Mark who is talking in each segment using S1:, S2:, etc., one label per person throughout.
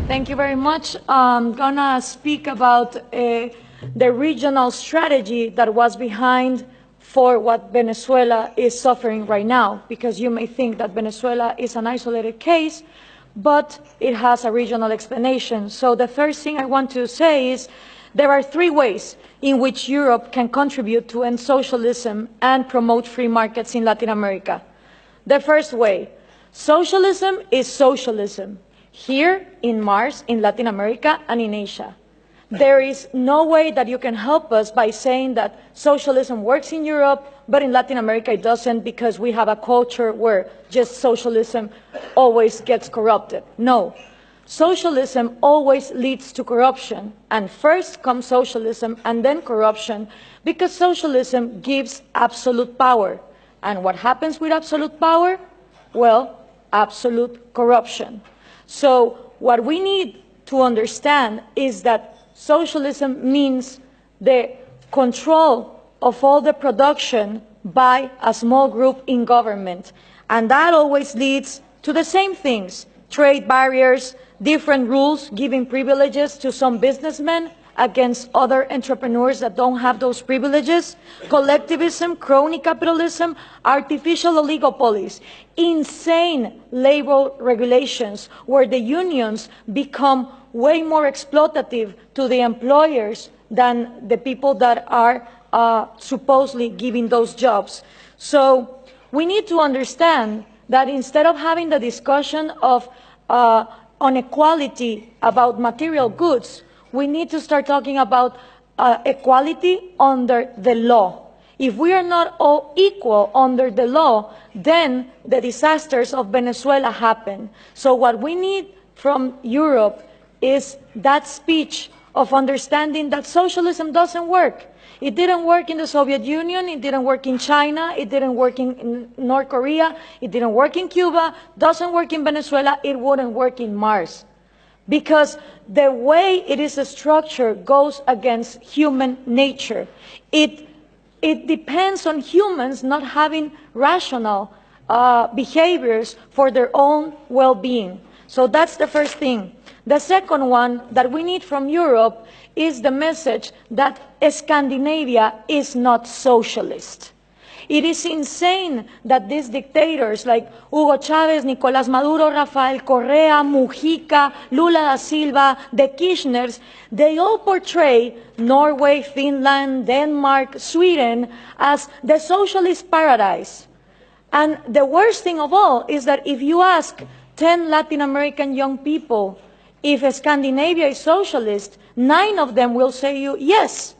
S1: Thank you very much. I'm gonna speak about the regional strategy that was behind for what Venezuela is suffering right now, because you may think that Venezuela is an isolated case, but it has a regional explanation. So the first thing I want to say is there are three ways in which Europe can contribute to end socialism and promote free markets in Latin America. The first way, socialism is socialism, here in Mars, in Latin America, and in Asia. There is no way that you can help us by saying that socialism works in Europe, but in Latin America it doesn't, because we have a culture where just socialism always gets corrupted. No. Socialism always leads to corruption, and first comes socialism and then corruption, because socialism gives absolute power. And what happens with absolute power? Well, absolute corruption. So what we need to understand is that socialism means the control of all the production by a small group in government. And that always leads to the same things: trade barriers, different rules giving privileges to some businessmen against other entrepreneurs that don't have those privileges, collectivism, crony capitalism, artificial oligopolies, insane labor regulations where the unions become way more exploitative to the employers than the people that are supposedly giving those jobs. So we need to understand that instead of having the discussion of inequality about material goods, we need to start talking about equality under the law. If we are not all equal under the law, then the disasters of Venezuela happen. So what we need from Europe is that speech of understanding that socialism doesn't work. It didn't work in the Soviet Union, it didn't work in China, it didn't work in North Korea, it didn't work in Cuba, doesn't work in Venezuela, it wouldn't work in Mars. Because the way it is structured goes against human nature. It depends on humans not having rational behaviors for their own well-being. So that's the first thing. The second one that we need from Europe is the message that Scandinavia is not socialist. It is insane that these dictators like Hugo Chavez, Nicolás Maduro, Rafael Correa, Mujica, Lula da Silva, the Kirchners, they all portray Norway, Finland, Denmark, Sweden as the socialist paradise. And the worst thing of all is that if you ask 10 Latin American young people if Scandinavia is socialist, 9 of them will say you yes.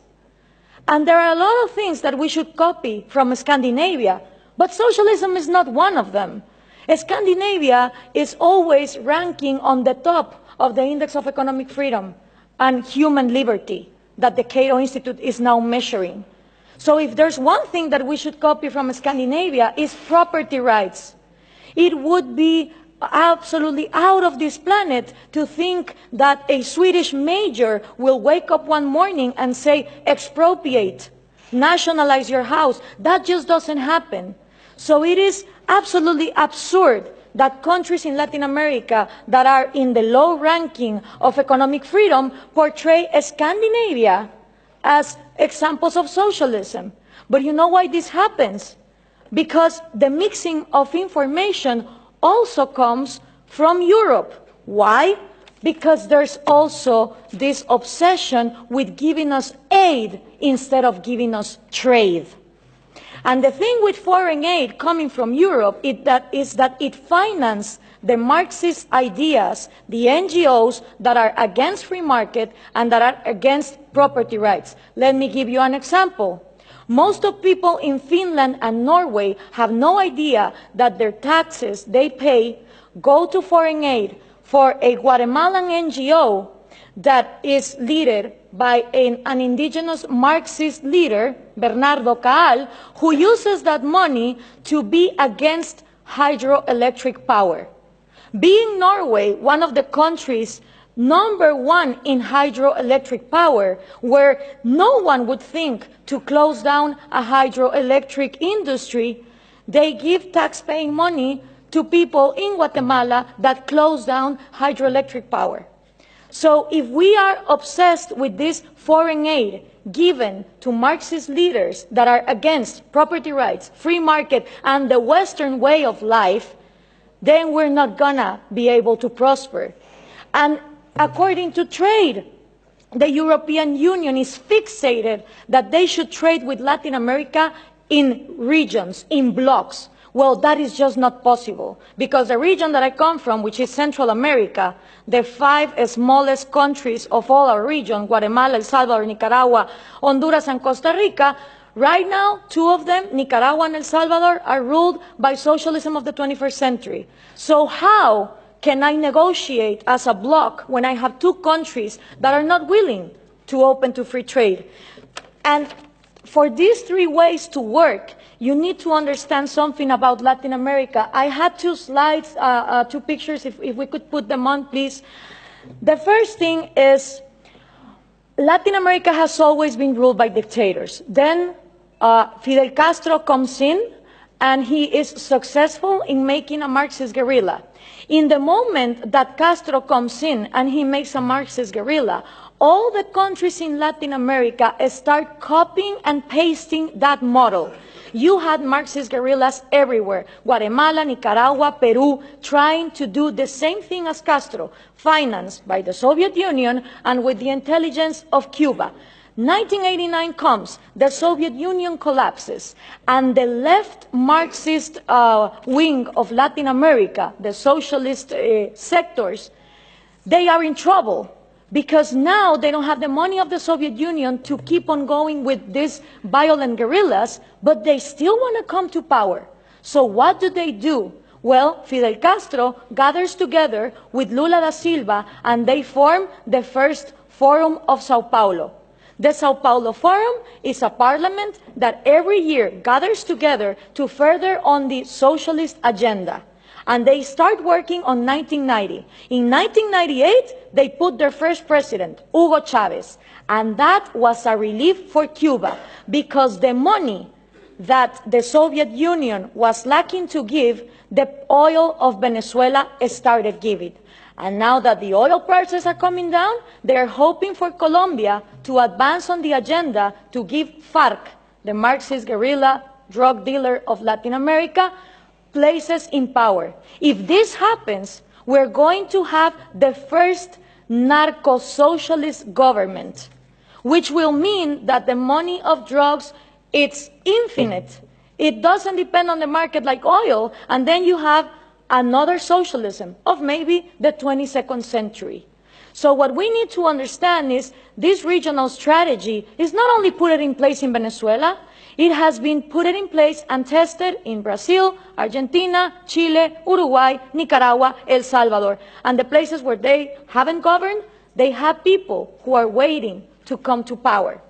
S1: And there are a lot of things that we should copy from Scandinavia, but socialism is not one of them. Scandinavia is always ranking on the top of the Index of Economic Freedom and Human Liberty that the Cato Institute is now measuring. So if there's one thing that we should copy from Scandinavia is property rights. It would be absolutely out of this planet to think that a Swedish major will wake up one morning and say, expropriate, nationalize your house. That just doesn't happen. So it is absolutely absurd that countries in Latin America that are in the low ranking of economic freedom portray Scandinavia as examples of socialism. But you know why this happens? Because the mixing of information also comes from Europe. Why? Because there's also this obsession with giving us aid instead of giving us trade. And the thing with foreign aid coming from Europe is that it finances the Marxist ideas, the NGOs that are against free market and that are against property rights. Let me give you an example. Most of people in Finland and Norway have no idea that their taxes they pay go to foreign aid for a Guatemalan NGO that is led by an indigenous Marxist leader, Bernardo Caal, who uses that money to be against hydroelectric power. Being Norway one of the countries #1 in hydroelectric power, where no one would think to close down a hydroelectric industry, they give tax-paying money to people in Guatemala that close down hydroelectric power. So if we are obsessed with this foreign aid given to Marxist leaders that are against property rights, free market, and the Western way of life, then we're not gonna be able to prosper. And according to trade, the European Union is fixated that they should trade with Latin America in regions, in blocks. Well, that is just not possible, because the region that I come from, which is Central America, the 5 smallest countries of all our region, Guatemala, El Salvador, Nicaragua, Honduras, and Costa Rica, right now, 2 of them, Nicaragua and El Salvador, are ruled by socialism of the 21st century. So how can I negotiate as a bloc when I have 2 countries that are not willing to open to free trade? And for these 3 ways to work, you need to understand something about Latin America. I had 2 slides, 2 pictures, if we could put them on, please. The first thing is Latin America has always been ruled by dictators. Then Fidel Castro comes in, and he is successful in making a Marxist guerrilla. In the moment that Castro comes in and he makes a Marxist guerrilla, all the countries in Latin America start copying and pasting that model. You had Marxist guerrillas everywhere, Guatemala, Nicaragua, Peru, trying to do the same thing as Castro, financed by the Soviet Union and with the intelligence of Cuba. 1989 comes, the Soviet Union collapses, and the left Marxist wing of Latin America, the socialist sectors, they are in trouble, because now they don't have the money of the Soviet Union to keep on going with these violent guerrillas, but they still want to come to power. So what do? Well, Fidel Castro gathers together with Lula da Silva, and they form the first Forum of Sao Paulo. The Sao Paulo Forum is a parliament that every year gathers together to further on the socialist agenda. And they start working on 1990. In 1998, they put their first president, Hugo Chavez. And that was a relief for Cuba, because the money that the Soviet Union was lacking to give, the oil of Venezuela started giving. And now that the oil prices are coming down, they are hoping for Colombia to advance on the agenda to give FARC, the Marxist guerrilla drug dealer of Latin America, places in power. If this happens, we're going to have the first narco-socialist government, which will mean that the money of drugs, it's infinite. It doesn't depend on the market like oil, and then you have another socialism of maybe the 22nd century. So what we need to understand is this regional strategy is not only put in place in Venezuela, it has been put in place and tested in Brazil, Argentina, Chile, Uruguay, Nicaragua, El Salvador. And the places where they haven't governed, they have people who are waiting to come to power.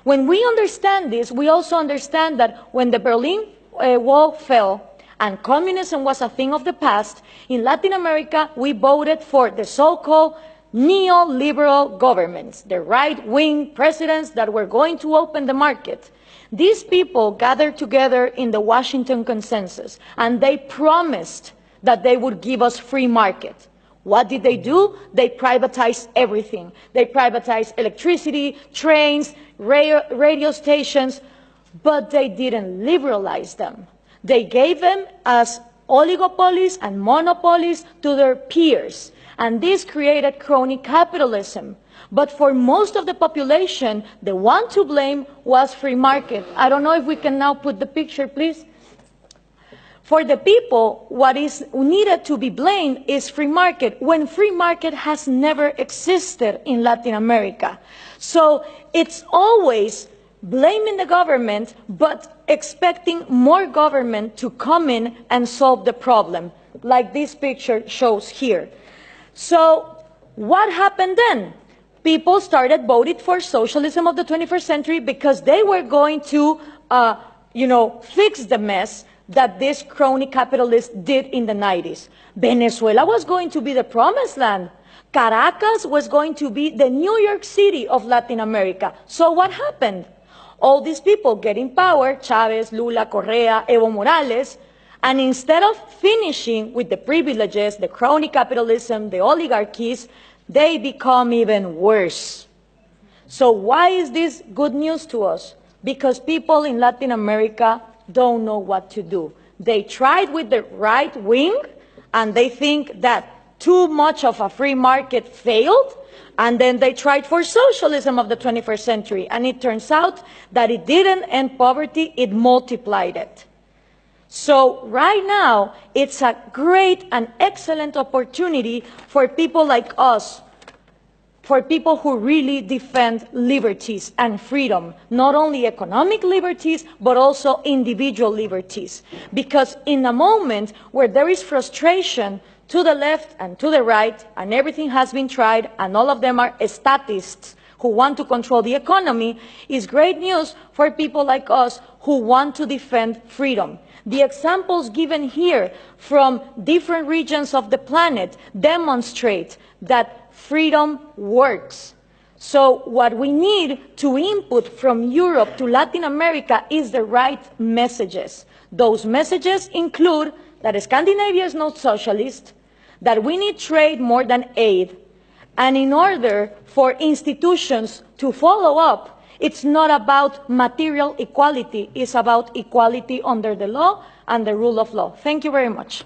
S1: When we understand this, we also understand that when the Berlin Wall fell, and communism was a thing of the past, in Latin America, we voted for the so-called neoliberal governments, the right-wing presidents that were going to open the market. These people gathered together in the Washington Consensus, and they promised that they would give us free market. What did they do? They privatized everything. They privatized electricity, trains, radio stations, but they didn't liberalize them. They gave them as oligopolies and monopolies to their peers, and this created crony capitalism. But for most of the population, the one to blame was free market. I don't know if we can now put the picture, please. For the people, what is needed to be blamed is free market, when free market has never existed in Latin America. So it's always blaming the government, but expecting more government to come in and solve the problem, like this picture shows here. So what happened then? People started voting for socialism of the 21st century because they were going to, fix the mess that this crony capitalists did in the 90s. Venezuela was going to be the promised land. Caracas was going to be the New York City of Latin America. So what happened? All these people get in power, Chavez, Lula, Correa, Evo Morales, and instead of finishing with the privileges, the crony capitalism, the oligarchies, they become even worse. So why is this good news to us? Because people in Latin America don't know what to do. They tried with the right wing, and they think that too much of a free market failed, and then they tried for socialism of the 21st century, and it turns out that it didn't end poverty, it multiplied it. So right now, it's a great and excellent opportunity for people like us, for people who really defend liberties and freedom, not only economic liberties, but also individual liberties. Because in a moment where there is frustration to the left and to the right, and everything has been tried, and all of them are statists who want to control the economy, is great news for people like us who want to defend freedom. The examples given here from different regions of the planet demonstrate that freedom works. So what we need to input from Europe to Latin America is the right messages. Those messages include that Scandinavia is not socialist, that we need trade more than aid, and in order for institutions to follow up, it's not about material equality, it's about equality under the law and the rule of law. Thank you very much.